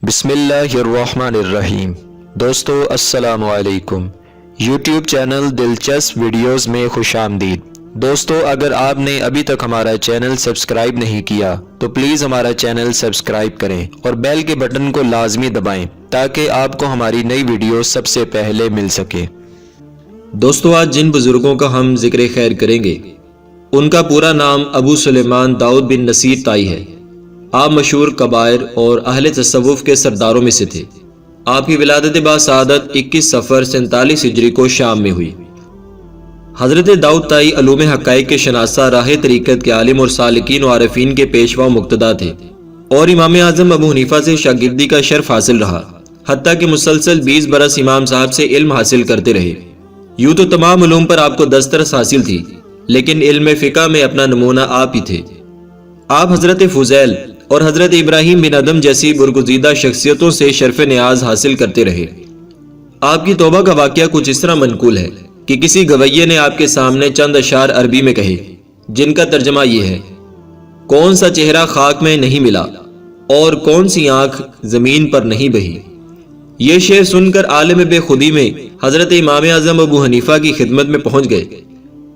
بسم اللہ الرحمن الرحیم۔ دوستو السلام علیکم۔ یوٹیوب چینل دلچسپ ویڈیوز میں خوش آمدید۔ دوستو اگر آپ نے ابھی تک ہمارا چینل سبسکرائب نہیں کیا تو پلیز ہمارا چینل سبسکرائب کریں اور بیل کے بٹن کو لازمی دبائیں تاکہ آپ کو ہماری نئی ویڈیو سب سے پہلے مل سکے۔ دوستو آج جن بزرگوں کا ہم ذکر خیر کریں گے ان کا پورا نام ابو سلیمان داؤد بن نصیر تائی ہے۔ آپ مشہور کبائر اور اہل تصوف کے سرداروں میں سے تھے۔ آپ کی ولادت باسعادت 21 صفر 47 ہجری کو شام میں ہوئی۔ حضرت داؤد تائی علوم حقائق کے شناسہ، راہ طریقت کے عالم اور سالکین و عارفین کے پیشوا و مقتدا تھے اور امام اعظم ابو حنیفہ سے شاگردی کا شرف حاصل رہا، حتیٰ کہ مسلسل 20 برس امام صاحب سے علم حاصل کرتے رہے۔ یوں تو تمام علوم پر آپ کو دسترس حاصل تھی، لیکن علم فقہ میں اپنا نمونہ آپ ہی تھے۔ آپ حضرت فضیل اور حضرت ابراہیم بن ادم جیسی برگزیدہ شخصیتوں سے شرف نیاز حاصل کرتے رہے۔ آپ کی توبہ کا واقعہ کچھ اس طرح منقول ہے کہ کسی گویے نے آپ کے سامنے چند اشعار عربی میں کہے، جن کا ترجمہ یہ ہے: کون سا چہرہ خاک میں نہیں ملا اور کون سی آنکھ زمین پر نہیں بہی۔ یہ شعر سن کر عالم بے خودی میں حضرت امام اعظم ابو حنیفہ کی خدمت میں پہنچ گئے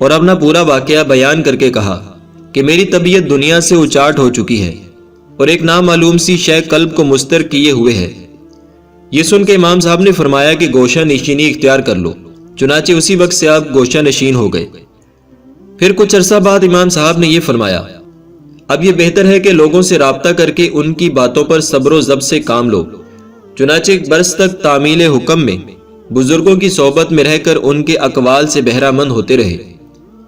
اور اپنا پورا واقعہ بیان کر کے کہا کہ میری طبیعت دنیا سے اچاٹ ہو چکی ہے اور ایک نامعلوم سی شے قلب کو مستر کیے ہوئے ہے۔ یہ سن کے امام صاحب نے فرمایا کہ گوشہ نشینی اختیار کر لو۔ چنانچہ اسی وقت سے آپ گوشہ نشین ہو گئے۔ پھر کچھ عرصہ بعد امام صاحب نے یہ فرمایا، اب یہ بہتر ہے کہ لوگوں سے رابطہ کر کے ان کی باتوں پر صبر و ضبط سے کام لو۔ چنانچہ ایک برس تک تعمیل حکم میں بزرگوں کی صحبت میں رہ کر ان کے اقوال سے بہرہ مند ہوتے رہے،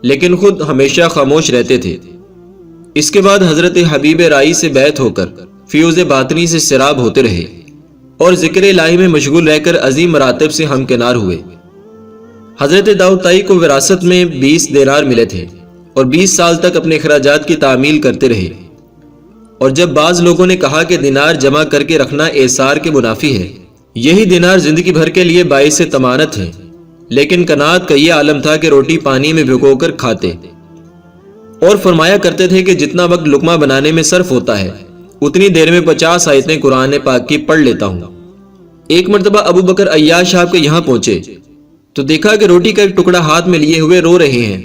لیکن خود ہمیشہ خاموش رہتے تھے۔ اس کے بعد حضرت حبیب رائی سے بیعت ہو کر فیوز باطنی سے سراب ہوتے رہے اور ذکر الہی میں مشغول رہ کر عظیم مراتب سے ہمکنار ہوئے۔ حضرت داؤد تائی کو وراثت میں 20 دینار ملے تھے اور 20 سال تک اپنے اخراجات کی تعمیل کرتے رہے، اور جب بعض لوگوں نے کہا کہ دینار جمع کر کے رکھنا اعصار کے منافی ہے، یہی دینار زندگی بھر کے لیے باعث تمانت ہے، لیکن قناعت کا یہ عالم تھا کہ روٹی پانی میں بھگو کر کھاتے، اور فرمایا کرتے تھے کہ جتنا وقت لقمہ بنانے میں صرف ہوتا ہے اتنی دیر میں 50 آیتیں قرآن پاک کی پڑھ لیتا ہوں۔ ایک مرتبہ ابو بکر عیاش صاحب کے یہاں پہنچے تو دیکھا کہ روٹی کا ایک ٹکڑا ہاتھ میں لیے ہوئے رو رہے ہیں،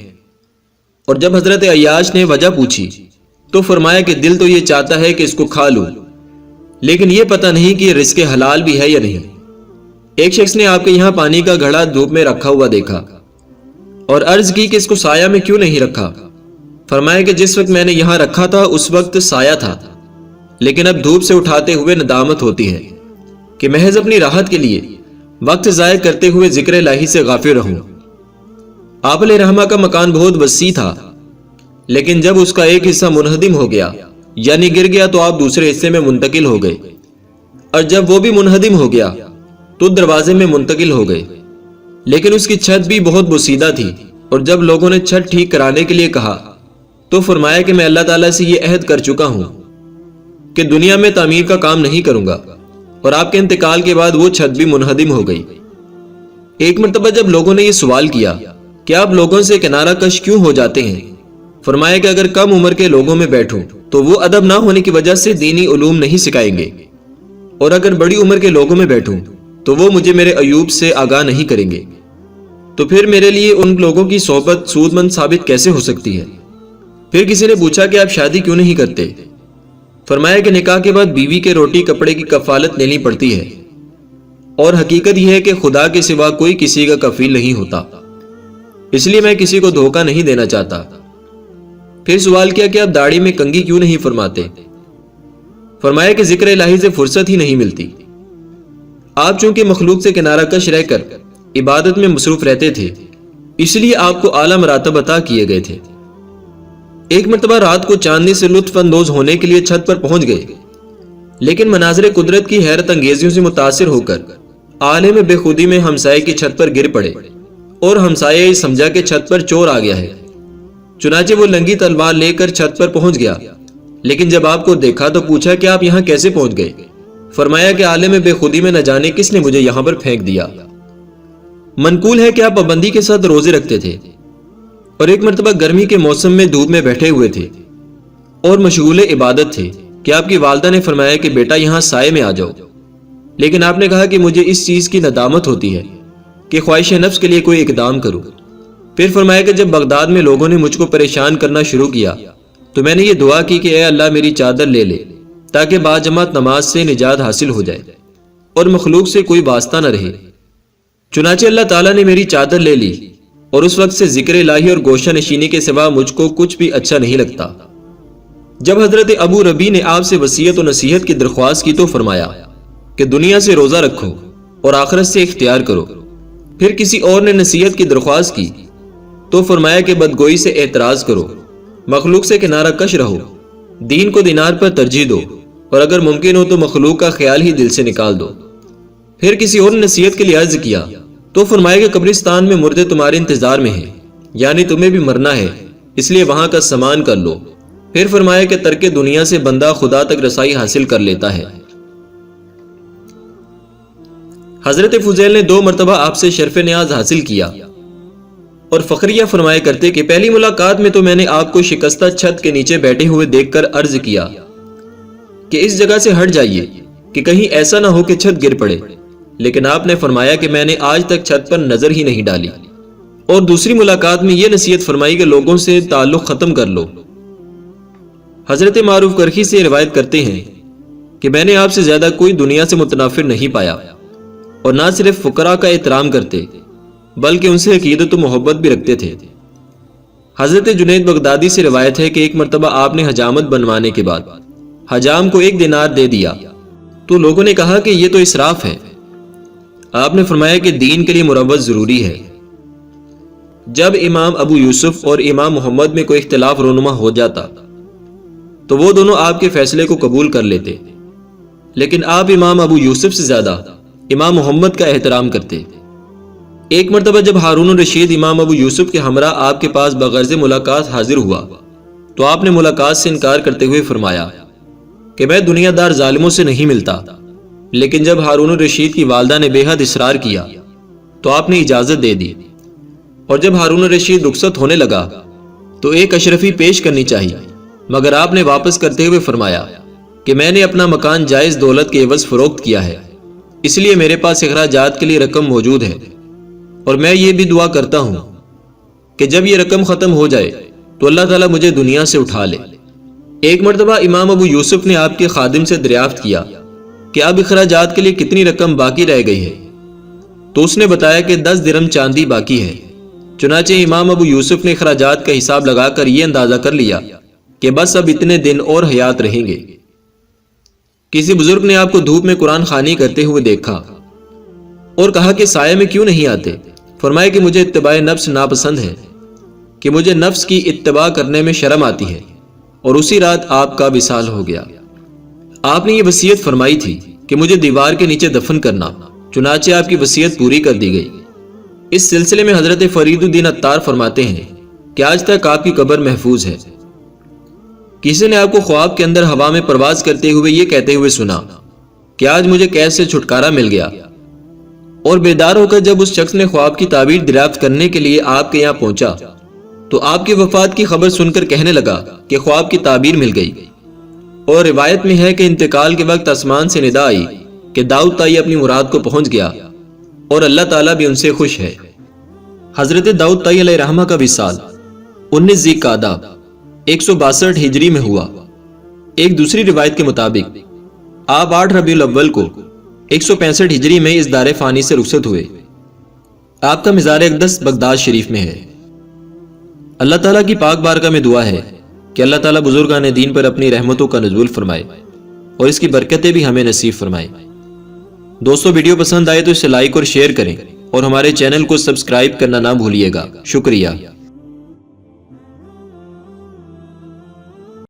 اور جب حضرت عیاش نے وجہ پوچھی تو فرمایا کہ دل تو یہ چاہتا ہے کہ اس کو کھا لوں، لیکن یہ پتہ نہیں کہ یہ رزق حلال بھی ہے یا نہیں۔ ایک شخص نے آپ کے یہاں پانی کا گھڑا دھوپ میں رکھا ہوا دیکھا اور عرض کی کہ اس کو سایہ میں کیوں نہیں رکھا؟ فرمایا کہ جس وقت میں نے یہاں رکھا تھا اس وقت سایہ تھا، لیکن اب دھوپ سے اٹھاتے ہوئے ندامت ہوتی ہے کہ محض اپنی راحت کے لیے وقت ضائع کرتے ہوئے ذکر الہی سے غافل رہوں۔ آپ علیہ رحمہ کا مکان بہت وسیع تھا، لیکن جب اس کا ایک حصہ منہدم ہو گیا یعنی گر گیا تو آپ دوسرے حصے میں منتقل ہو گئے، اور جب وہ بھی منہدم ہو گیا تو دروازے میں منتقل ہو گئے، لیکن اس کی چھت بھی بہت بوسیدہ تھی، اور جب لوگوں نے چھت ٹھیک کرانے کے لیے کہا تو فرمایا کہ میں اللہ تعالیٰ سے یہ عہد کر چکا ہوں کہ دنیا میں تعمیر کا کام نہیں کروں گا، اور آپ کے انتقال کے بعد وہ چھت بھی منہدم ہو گئی۔ ایک مرتبہ جب لوگوں نے یہ سوال کیا کہ آپ لوگوں سے کنارہ کش کیوں ہو جاتے ہیں، فرمایا کہ اگر کم عمر کے لوگوں میں بیٹھوں تو وہ ادب نہ ہونے کی وجہ سے دینی علوم نہیں سکھائیں گے، اور اگر بڑی عمر کے لوگوں میں بیٹھوں تو وہ مجھے میرے عیوب سے آگاہ نہیں کریں گے، تو پھر میرے لیے ان لوگوں کی صحبت سود مند ثابت کیسے ہو سکتی ہے؟ پھر کسی نے پوچھا کہ آپ شادی کیوں نہیں کرتے؟ فرمایا کہ نکاح کے بعد بیوی کے روٹی کپڑے کی کفالت لینی پڑتی ہے، اور حقیقت یہ ہے کہ خدا کے سوا کوئی کسی کا کفیل نہیں ہوتا، اس لیے میں کسی کو دھوکہ نہیں دینا چاہتا۔ پھر سوال کیا کہ آپ داڑھی میں کنگھی کیوں نہیں فرماتے؟ فرمایا کہ ذکر الہی سے فرصت ہی نہیں ملتی۔ آپ چونکہ مخلوق سے کنارہ کش رہ کر عبادت میں مصروف رہتے تھے، اس لیے آپ کو اعلیٰ مراتب عطا کیے گئے تھے۔ ایک مرتبہ رات کو چاندنی سے لطف اندوز ہونے کے لیے چھت پر پہنچ گئے، لیکن مناظر قدرت کی حیرت انگیزیوں سے متاثر ہو کر عالم بے خودی میں ہمسائے کی چھت پر گر پڑے، اور ہمسایہ یہ سمجھا کہ چھت پر چور آ گیا ہے۔ چنانچہ وہ ننگی تلوار لے کر چھت پر پہنچ گیا، لیکن جب آپ کو دیکھا تو پوچھا کہ آپ یہاں کیسے پہنچ گئے؟ فرمایا کہ عالم بے خودی میں نہ جانے کس نے مجھے یہاں پر پھینک دیا۔ منقول ہے کہ آپ پابندی کے ساتھ روزے رکھتے تھے، اور ایک مرتبہ گرمی کے موسم میں دھوپ میں بیٹھے ہوئے تھے اور مشغول عبادت تھے کہ آپ کی والدہ نے فرمایا کہ بیٹا یہاں سائے میں آ جاؤ، لیکن آپ نے کہا کہ مجھے اس چیز کی ندامت ہوتی ہے کہ خواہش نفس کے لیے کوئی اقدام کروں۔ پھر فرمایا کہ جب بغداد میں لوگوں نے مجھ کو پریشان کرنا شروع کیا تو میں نے یہ دعا کی کہ اے اللہ میری چادر لے لے تاکہ باجماعت نماز سے نجات حاصل ہو جائے اور مخلوق سے کوئی واسطہ نہ رہے۔ چنانچہ اللہ تعالیٰ نے میری چادر لے لی اور اس وقت سے ذکر الہی اور گوشہ نشینی کے سوا مجھ کو کچھ بھی اچھا نہیں لگتا۔ جب حضرت ابو ربی نے آپ سے وصیت و نصیحت کی درخواست کی تو فرمایا کہ دنیا سے روزہ رکھو اور آخرت سے اختیار کرو۔ پھر کسی اور نے نصیحت کی درخواست کی تو فرمایا کہ بدگوئی سے اعتراض کرو، مخلوق سے کنارہ کش رہو، دین کو دینار پر ترجیح دو اور اگر ممکن ہو تو مخلوق کا خیال ہی دل سے نکال دو۔ پھر کسی اور نے نصیحت کے لیے عرض کیا تو فرمایا کہ قبرستان میں مردے تمہارے انتظار میں ہیں، یعنی تمہیں بھی مرنا ہے، اس لیے وہاں کا سامان کر لو۔ پھر فرمایا کہ ترک دنیا سے بندہ خدا تک رسائی حاصل کر لیتا ہے۔ حضرت فضیل نے 2 مرتبہ آپ سے شرف نیاز حاصل کیا اور فخریہ فرمایا کرتے کہ پہلی ملاقات میں تو میں نے آپ کو شکستہ چھت کے نیچے بیٹھے ہوئے دیکھ کر عرض کیا کہ اس جگہ سے ہٹ جائیے کہ کہیں ایسا نہ ہو کہ چھت گر پڑے، لیکن آپ نے فرمایا کہ میں نے آج تک چھت پر نظر ہی نہیں ڈالی۔ اور دوسری ملاقات میں یہ نصیحت فرمائی کہ لوگوں سے تعلق ختم کر لو۔ حضرت معروف کرخی سے روایت کرتے ہیں کہ میں نے آپ سے زیادہ کوئی دنیا سے متنافر نہیں پایا، اور نہ صرف فقراء کا احترام کرتے بلکہ ان سے عقیدت و محبت بھی رکھتے تھے۔ حضرت جنید بغدادی سے روایت ہے کہ ایک مرتبہ آپ نے حجامت بنوانے کے بعد حجام کو 1 دینار دے دیا تو لوگوں نے کہا کہ یہ تو اسراف ہے۔ آپ نے فرمایا کہ دین کے لیے مروت ضروری ہے۔ جب امام ابو یوسف اور امام محمد میں کوئی اختلاف رونما ہو جاتا تو وہ دونوں آپ کے فیصلے کو قبول کر لیتے، لیکن آپ امام ابو یوسف سے زیادہ امام محمد کا احترام کرتے۔ ایک مرتبہ جب ہارون الرشید امام ابو یوسف کے ہمراہ آپ کے پاس بغرض ملاقات حاضر ہوا تو آپ نے ملاقات سے انکار کرتے ہوئے فرمایا کہ میں دنیا دار ظالموں سے نہیں ملتا، لیکن جب ہارون الرشید کی والدہ نے بے حد اصرار کیا تو آپ نے اجازت دے دی، اور جب ہارون الرشید رخصت ہونے لگا تو ایک اشرفی پیش کرنی چاہیے، مگر آپ نے واپس کرتے ہوئے فرمایا کہ میں نے اپنا مکان جائز دولت کے عوض فروخت کیا ہے، اس لیے میرے پاس اخراجات کے لیے رقم موجود ہے، اور میں یہ بھی دعا کرتا ہوں کہ جب یہ رقم ختم ہو جائے تو اللہ تعالیٰ مجھے دنیا سے اٹھا لے۔ ایک مرتبہ امام ابو یوسف نے آپ کے خادم سے دریافت کیا کہ اب اخراجات کے لیے کتنی رقم باقی رہ گئی ہے، تو اس نے بتایا کہ 10 درم چاندی باقی ہے۔ چنانچہ امام ابو یوسف نے اخراجات کا حساب لگا کر یہ اندازہ کر لیا کہ بس اب اتنے دن اور حیات رہیں گے۔ کسی بزرگ نے آپ کو دھوپ میں قرآن خوانی کرتے ہوئے دیکھا اور کہا کہ سائے میں کیوں نہیں آتے؟ فرمایا کہ مجھے اتباع نفس ناپسند ہے، کہ مجھے نفس کی اتباع کرنے میں شرم آتی ہے، اور اسی رات آپ کا وصال ہو گیا۔ آپ نے یہ وصیت فرمائی تھی کہ مجھے دیوار کے نیچے دفن کرنا، چنانچہ آپ کی وصیت پوری کر دی گئی۔ اس سلسلے میں حضرت فرید الدین عطار فرماتے ہیں کہ آج تک آپ کی قبر محفوظ ہے۔ کسی نے آپ کو خواب کے اندر ہوا میں پرواز کرتے ہوئے یہ کہتے ہوئے سنا کہ آج مجھے قید سے چھٹکارا مل گیا، اور بیدار ہو کر جب اس شخص نے خواب کی تعبیر دریافت کرنے کے لیے آپ کے یہاں پہنچا تو آپ کی وفات کی خبر سن کر کہنے لگا کہ خواب کی تعبیر مل گئی۔ اور روایت میں ہے کہ انتقال کے وقت آسمان سے ندا آئی کہ داؤد تائی اپنی مراد کو پہنچ گیا اور اللہ تعالیٰ بھی ان سے خوش ہے۔ حضرت داؤد تائی علیہ رحمہ کا وصال 19 ذی القعدہ 162 ہجری میں ہوا۔ ایک دوسری روایت کے مطابق آپ 8 ربیع الاول کو 165 ہجری میں اس دار فانی سے رخصت ہوئے۔ آپ کا مزار اقدس بغداد شریف میں ہے۔ اللہ تعالیٰ کی پاک بارگاہ میں دعا ہے کہ اللہ تعالیٰ بزرگان دین پر اپنی رحمتوں کا نزول فرمائے اور اس کی برکتیں بھی ہمیں نصیب فرمائے۔ دوستو، ویڈیو پسند آئے تو اسے لائک اور شیئر کریں اور ہمارے چینل کو سبسکرائب کرنا نہ بھولیے گا۔ شکریہ۔